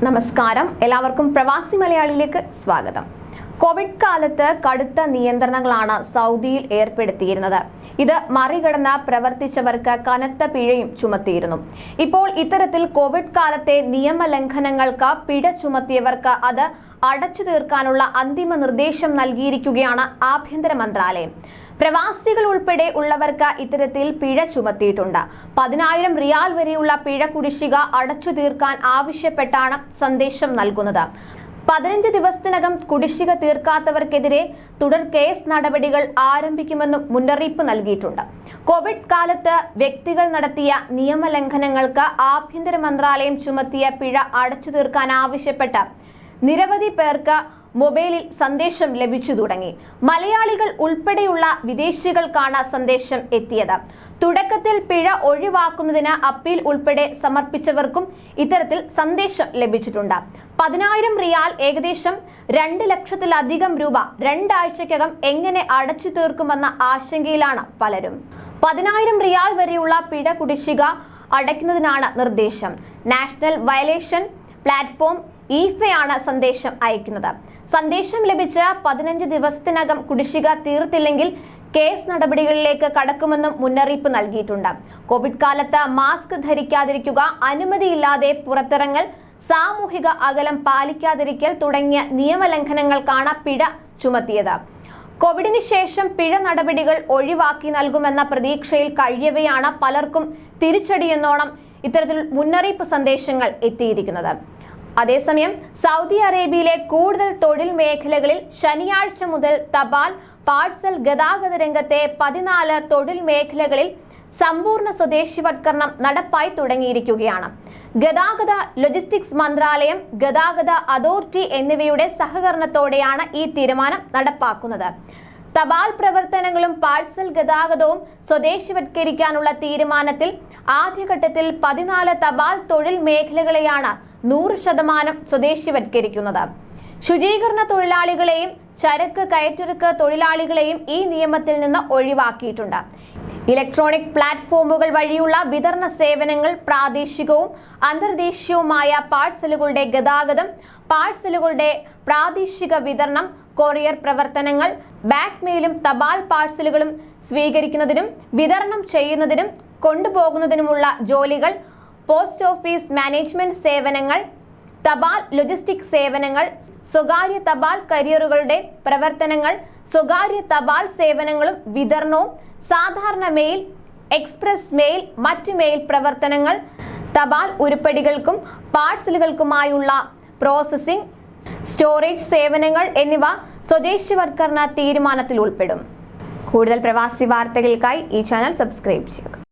നമസ്കാരം, എല്ലാവർക്കും പ്രവാസി മലയാളിയിലേക്ക് സ്വാഗതം. കോവിഡ് കാലത്ത് കടുത്ത നിയന്ത്രണങ്ങളാണ് സൗദിയിൽ ഏർപ്പെടുത്തിയിരുന്നത്. ഇത് മറികടന്ന് പ്രവർത്തിച്ചവർക്ക് കനത്ത പിഴയും ചുമത്തിയിരുന്നു. ഇപ്പോൾ ഇത്തരത്തിൽ കോവിഡ് കാലത്തെ നിയമലംഘനങ്ങൾക്ക് പിഴ ചുമത്തിയവർക്ക് അത് അടച്ചു തീർക്കാനുള്ള അന്തിമ നിർദ്ദേശം നൽകിയിരിക്കുകയാണ് ആഭ്യന്തര മന്ത്രാലയം. പ്രവാസികൾ ഉൾപ്പെടെ ഉള്ളവർക്ക് ഇത്തരത്തിൽ പിഴ ചുമത്തിയിട്ടുണ്ട്. 10,000 റിയാൽ വരെയുള്ള പിഴ കുടിശ്ശിക അടച്ചു തീർക്കാൻ ആവശ്യപ്പെട്ടാണ് സന്ദേശം നൽകുന്നത്. 15 ദിവസത്തിനകം കുടിശ്ശിക തീർക്കാത്തവർക്കെതിരെ തുടർ കേസ് നടപടികൾ ആരംഭിക്കുമെന്നും മുന്നറിയിപ്പ് നൽകിയിട്ടുണ്ട്. കോവിഡ് കാലത്ത് വ്യക്തികൾ നടത്തിയ നിയമലംഘനങ്ങൾക്ക് ആഭ്യന്തര മന്ത്രാലയം ചുമത്തിയ പിഴ അടച്ചു തീർക്കാൻ ആവശ്യപ്പെട്ട് നിരവധി പേർക്ക് മൊബൈലിൽ സന്ദേശം ലഭിച്ചു തുടങ്ങി. മലയാളികൾ ഉൾപ്പെടെയുള്ള വിദേശികൾക്കാണ് സന്ദേശം എത്തിയത്. തുടക്കത്തിൽ പിഴ ഒഴിവാക്കുന്നതിന് അപ്പീൽ ഉൾപ്പെടെ സമർപ്പിച്ചവർക്കും ഇത്തരത്തിൽ സന്ദേശം ലഭിച്ചിട്ടുണ്ട്. 10,000 റിയാൽ, ഏകദേശം 2 ലക്ഷത്തിലധികം രൂപ 2 ആഴ്ചക്കകം എങ്ങനെ അടച്ചു തീർക്കുമെന്ന ആശങ്കയിലാണ് പലരും. 10,000 റിയാൽ വരെയുള്ള പിഴ കുടിശ്ശിക അടയ്ക്കുന്നതിനാണ് നിർദ്ദേശം. നാഷണൽ വയലേഷൻ പ്ലാറ്റ്ഫോം ഈഫയാണ് സന്ദേശം അയക്കുന്നത്. സന്ദേശം ലഭിച്ച് 15 ദിവസത്തിനകം കുടിശ്ശിക തീർത്തില്ലെങ്കിൽ കേസ് നടപടികളിലേക്ക് കടക്കുമെന്നും മുന്നറിയിപ്പ് നൽകിയിട്ടുണ്ട്. കോവിഡ് കാലത്ത് മാസ്ക് ധരിക്കാതിരിക്കുക, അനുമതിയില്ലാതെ പുറത്തിറങ്ങൽ, സാമൂഹിക അകലം പാലിക്കാതിരിക്കൽ തുടങ്ങിയ നിയമലംഘനങ്ങൾക്കാണ് പിഴ ചുമത്തിയത്. കോവിഡിന് ശേഷം പിഴ നടപടികൾ ഒഴിവാക്കി നൽകുമെന്ന പ്രതീക്ഷയിൽ കഴിയവെയാണ് പലർക്കും തിരിച്ചടിയെന്നോണം ഇത്തരത്തിൽ മുന്നറിയിപ്പ് സന്ദേശങ്ങൾ എത്തിയിരിക്കുന്നത്. അതേസമയം സൗദി അറേബ്യയിലെ കൂടുതൽ തൊഴിൽ മേഖലകളിൽ ശനിയാഴ്ച മുതൽ തപാൽ, പാഴ്സൽ ഗതാഗത രംഗത്തെ 14 തൊഴിൽ മേഖലകളിൽ സമ്പൂർണ്ണ സ്വദേശിവത്കരണം നടപ്പായി തുടങ്ങിയിരിക്കുകയാണ്. ഗതാഗത ലോജിസ്റ്റിക്സ് മന്ത്രാലയം, ഗതാഗത അതോറിറ്റി എന്നിവയുടെ സഹകരണത്തോടെയാണ് ഈ തീരുമാനം നടപ്പാക്കുന്നത്. തപാൽ പ്രവർത്തനങ്ങളും പാഴ്സൽ ഗതാഗതവും സ്വദേശിവത്കരിക്കാനുള്ള തീരുമാനത്തിൽ ആദ്യഘട്ടത്തിൽ 14 തപാൽ തൊഴിൽ മേഖലകളെയാണ് 100% സ്വദേശിവത്കരിക്കുന്നത്. ശുചീകരണ തൊഴിലാളികളെയും ചരക്ക് കയറ്റിറക്ക് തൊഴിലാളികളെയും ഈ നിയമത്തിൽ നിന്ന് ഒഴിവാക്കിയിട്ടുണ്ട്. ഇലക്ട്രോണിക് പ്ലാറ്റ്ഫോമുകൾ വഴിയുള്ള വിതരണ സേവനങ്ങൾ, പ്രാദേശികവും അന്തർദേശീയവുമായ പാഴ്സലുകളുടെ ഗതാഗതം, പാഴ്സലുകളുടെ പ്രാദേശിക വിതരണം, കൊറിയർ പ്രവർത്തനങ്ങൾ, ബാക്ക് മെയിലും തപാൽ പാഴ്സലുകളും സ്വീകരിക്കുന്നതിനും വിതരണം ചെയ്യുന്നതിനും കൊണ്ടുപോകുന്നതിനുമുള്ള ജോലികൾ, പോസ്റ്റ് ഓഫീസ് മാനേജ്മെന്റ് സേവനങ്ങൾ, തപാൽ ലോജിസ്റ്റിക് സേവനങ്ങൾ, സ്വകാര്യ തപാൽ കരിയറുകളുടെ പ്രവർത്തനങ്ങൾ, സ്വകാര്യ തപാൽ സേവനങ്ങളും വിതരണവും, സാധാരണ മെയിൽ, എക്സ്പ്രസ് മെയിൽ, മറ്റ് മെയിൽ പ്രവർത്തനങ്ങൾ, തപാൽ ഉരുപ്പടികൾക്കും പാഴ്സലുകൾക്കുമായുള്ള പ്രോസസ്സിംഗ്, സ്റ്റോറേജ് സേവനങ്ങൾ എന്നിവ സ്വദേശിവത്കരണ തീരുമാനത്തിൽ ഉൾപ്പെടും. കൂടുതൽ പ്രവാസി വാർത്തകൾക്കായി ഈ ചാനൽ സബ്സ്ക്രൈബ് ചെയ്യുക.